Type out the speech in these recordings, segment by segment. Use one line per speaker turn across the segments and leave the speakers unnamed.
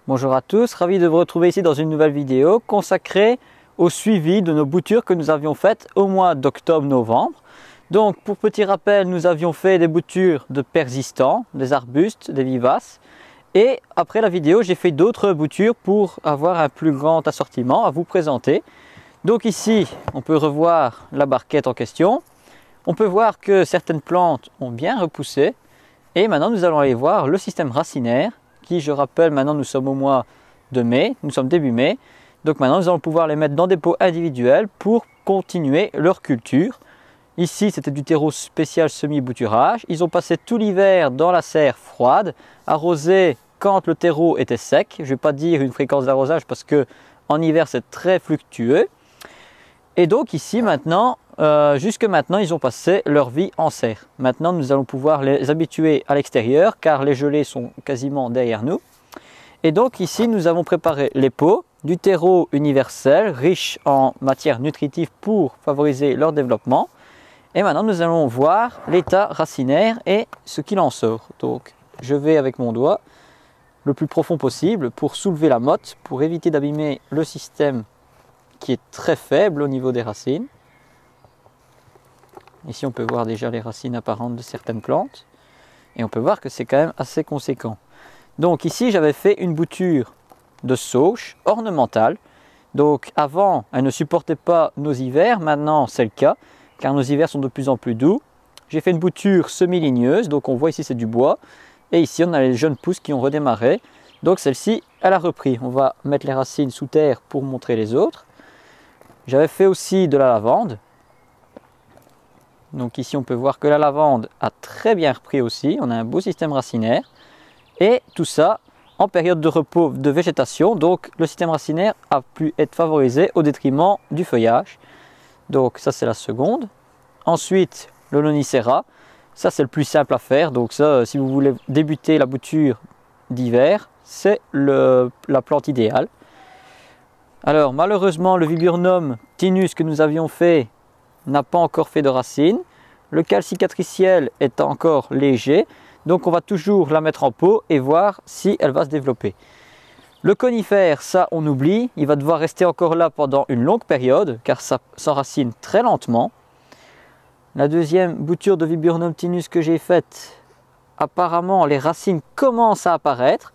Bonjour à tous, ravi de vous retrouver ici dans une nouvelle vidéo consacrée au suivi de nos boutures que nous avions faites au mois d'octobre-novembre. Donc pour petit rappel, nous avions fait des boutures de persistants, des arbustes, des vivaces. Et après la vidéo, j'ai fait d'autres boutures pour avoir un plus grand assortiment à vous présenter. Donc ici, on peut revoir la barquette en question. On peut voir que certaines plantes ont bien repoussé. Et maintenant, nous allons aller voir le système racinaire qui, je rappelle, maintenant nous sommes au mois de mai, nous sommes début mai. Donc maintenant, nous allons pouvoir les mettre dans des pots individuels pour continuer leur culture. Ici, c'était du terreau spécial semi-bouturage. Ils ont passé tout l'hiver dans la serre froide, arrosé quand le terreau était sec. Je ne vais pas dire une fréquence d'arrosage parce que en hiver, c'est très fluctueux. Et donc ici, maintenant, jusque maintenant, ils ont passé leur vie en serre. Maintenant, nous allons pouvoir les habituer à l'extérieur car les gelées sont quasiment derrière nous. Et donc ici, nous avons préparé les pots du terreau universel, riche en matières nutritives pour favoriser leur développement. Et maintenant, nous allons voir l'état racinaire et ce qu'il en sort. Donc, je vais avec mon doigt le plus profond possible pour soulever la motte, pour éviter d'abîmer le système qui est très faible au niveau des racines. Ici, on peut voir déjà les racines apparentes de certaines plantes. Et on peut voir que c'est quand même assez conséquent. Donc ici, j'avais fait une bouture de sauge ornementale. Donc avant, elle ne supportait pas nos hivers. Maintenant, c'est le cas, car nos hivers sont de plus en plus doux. J'ai fait une bouture semi-ligneuse. Donc on voit ici, c'est du bois. Et ici, on a les jeunes pousses qui ont redémarré. Donc celle-ci, elle a repris. On va mettre les racines sous terre pour montrer les autres. J'avais fait aussi de la lavande. Donc ici, on peut voir que la lavande a très bien repris aussi. On a un beau système racinaire. Et tout ça en période de repos de végétation. Donc le système racinaire a pu être favorisé au détriment du feuillage. Donc ça, c'est la seconde. Ensuite, le lonicera. Ça, c'est le plus simple à faire. Donc ça, si vous voulez débuter la bouture d'hiver, c'est la plante idéale. Alors malheureusement, le viburnum tinus que nous avions fait n'a pas encore fait de racines. Le calcicatriciel est encore léger, donc on va toujours la mettre en pot et voir si elle va se développer. Le conifère, ça on oublie, il va devoir rester encore là pendant une longue période car ça s'enracine très lentement. La deuxième bouture de viburnum tinus que j'ai faite, apparemment les racines commencent à apparaître.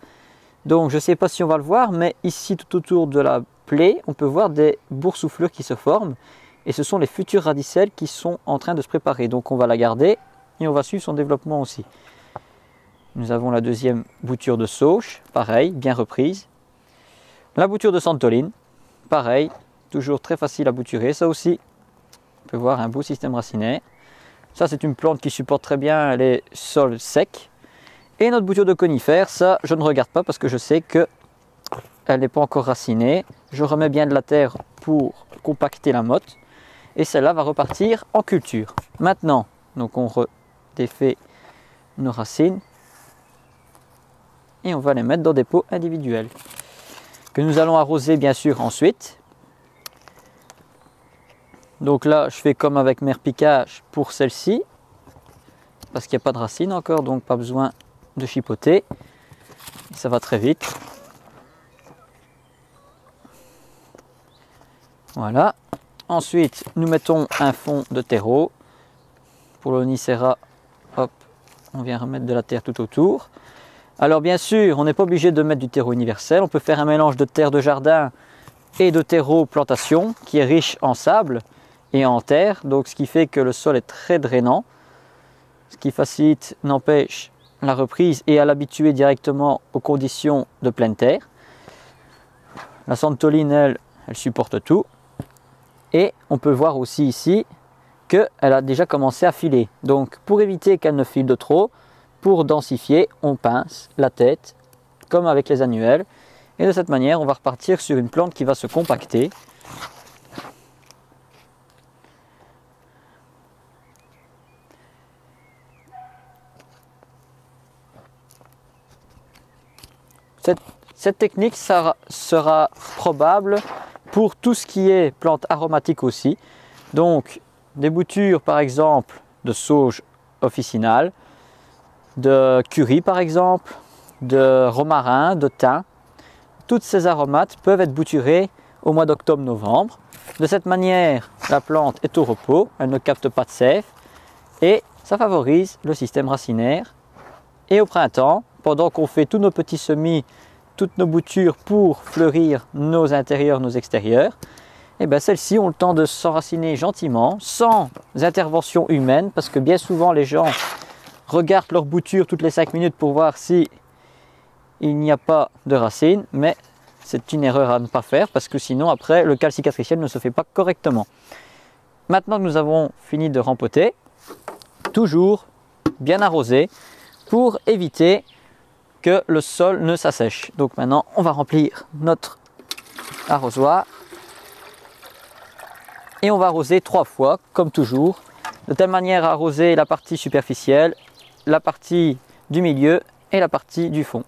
Donc je ne sais pas si on va le voir, mais ici tout autour de la plaie, on peut voir des boursouflures qui se forment. Et ce sont les futures radicelles qui sont en train de se préparer. Donc on va la garder et on va suivre son développement aussi. Nous avons la deuxième bouture de sauge, pareil, bien reprise. La bouture de santoline, pareil, toujours très facile à bouturer. Ça aussi, on peut voir un beau système racinaire. Ça, c'est une plante qui supporte très bien les sols secs. Et notre bouture de conifère, ça, je ne regarde pas parce que je sais qu'elle n'est pas encore racinée. Je remets bien de la terre pour compacter la motte. Et celle-là va repartir en culture. Maintenant, donc on défait nos racines. Et on va les mettre dans des pots individuels. Que nous allons arroser bien sûr ensuite. Donc là, je fais comme avec mer piquage pour celle-ci. Parce qu'il n'y a pas de racines encore, donc pas besoin de chipoter. Ça va très vite. Voilà. Ensuite, nous mettons un fond de terreau. Pour l'onicera, hop, on vient remettre de la terre tout autour. Alors bien sûr, on n'est pas obligé de mettre du terreau universel. On peut faire un mélange de terre de jardin et de terreau plantation qui est riche en sable et en terre. Donc ce qui fait que le sol est très drainant. Ce qui facilite, n'empêche, la reprise et à l'habituer directement aux conditions de pleine terre. La santoline, elle supporte tout. Et on peut voir aussi ici qu'elle a déjà commencé à filer. Donc pour éviter qu'elle ne file de trop, pour densifier, on pince la tête comme avec les annuelles. Et de cette manière, on va repartir sur une plante qui va se compacter. Cette technique sera probable pour tout ce qui est plantes aromatiques aussi. Donc des boutures par exemple de sauge officinale, de curry par exemple, de romarin, de thym, toutes ces aromates peuvent être bouturées au mois d'octobre-novembre. De cette manière, la plante est au repos, elle ne capte pas de sève et ça favorise le système racinaire. Et au printemps, pendant qu'on fait tous nos petits semis, toutes nos boutures pour fleurir nos intérieurs, nos extérieurs, et bien celles-ci ont le temps de s'enraciner gentiment, sans intervention humaine, parce que bien souvent les gens regardent leur bouture toutes les 5 minutes pour voir si il n'y a pas de racines, mais c'est une erreur à ne pas faire, parce que sinon après le cal cicatriciel ne se fait pas correctement. Maintenant que nous avons fini de rempoter, toujours bien arroser pour éviter que le sol ne s'assèche. Donc maintenant on va remplir notre arrosoir et on va arroser 3 fois comme toujours, de telle manière à arroser la partie superficielle, la partie du milieu et la partie du fond.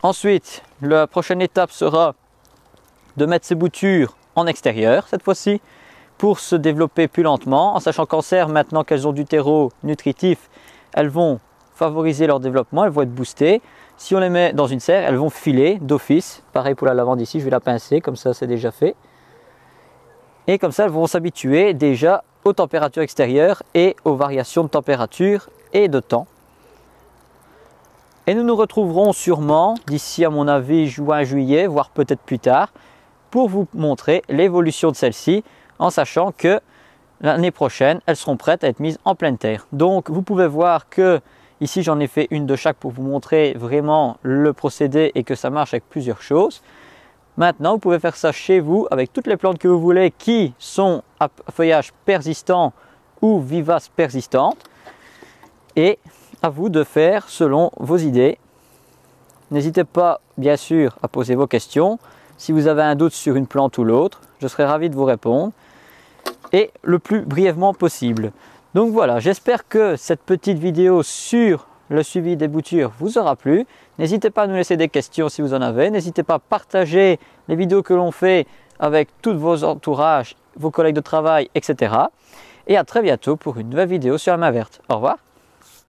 Ensuite, la prochaine étape sera de mettre ces boutures en extérieur cette fois-ci pour se développer plus lentement, en sachant qu'en serre, maintenant qu'elles ont du terreau nutritif, elles vont favoriser leur développement, elles vont être boostées. Si on les met dans une serre, elles vont filer d'office. Pareil pour la lavande ici, je vais la pincer, comme ça c'est déjà fait. Et comme ça, elles vont s'habituer déjà aux températures extérieures et aux variations de température et de temps. Et nous nous retrouverons sûrement d'ici à mon avis juin-juillet, voire peut-être plus tard, pour vous montrer l'évolution de celles-ci, en sachant que l'année prochaine, elles seront prêtes à être mises en pleine terre. Donc vous pouvez voir que ici j'en ai fait une de chaque pour vous montrer vraiment le procédé et que ça marche avec plusieurs choses. Maintenant, vous pouvez faire ça chez vous avec toutes les plantes que vous voulez qui sont à feuillage persistant ou vivaces persistantes. Et à vous de faire selon vos idées. N'hésitez pas bien sûr à poser vos questions. Si vous avez un doute sur une plante ou l'autre, je serai ravi de vous répondre. Et le plus brièvement possible. Donc voilà, j'espère que cette petite vidéo sur le suivi des boutures vous aura plu. N'hésitez pas à nous laisser des questions si vous en avez. N'hésitez pas à partager les vidéos que l'on fait avec tous vos entourages, vos collègues de travail, etc. Et à très bientôt pour une nouvelle vidéo sur la main verte. Au revoir.